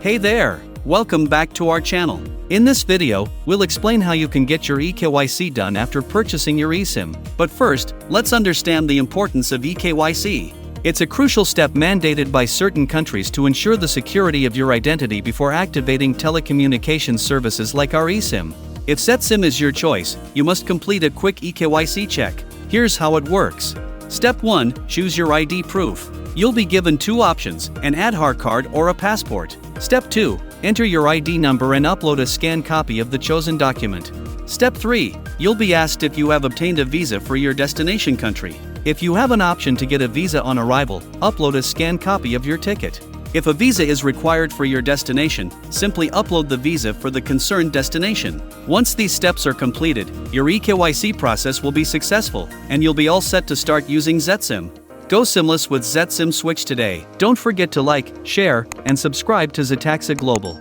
Hey there! Welcome back to our channel. In this video, we'll explain how you can get your eKYC done after purchasing your eSIM. But first, let's understand the importance of eKYC. It's a crucial step mandated by certain countries to ensure the security of your identity before activating telecommunications services like our eSIM. If ZetSIM is your choice, you must complete a quick eKYC check. Here's how it works. Step 1. Choose your ID proof. You'll be given two options, an Aadhaar Card or a passport. Step 2. Enter your ID number and upload a scanned copy of the chosen document. Step 3. You'll be asked if you have obtained a visa for your destination country. If you have an option to get a visa on arrival, upload a scanned copy of your ticket. If a visa is required for your destination, simply upload the visa for the concerned destination. Once these steps are completed, your eKYC process will be successful, and you'll be all set to start using ZetSIM. Go SIMless with ZetSIM. Switch today. Don't forget to like, share, and subscribe to Zetexa Global.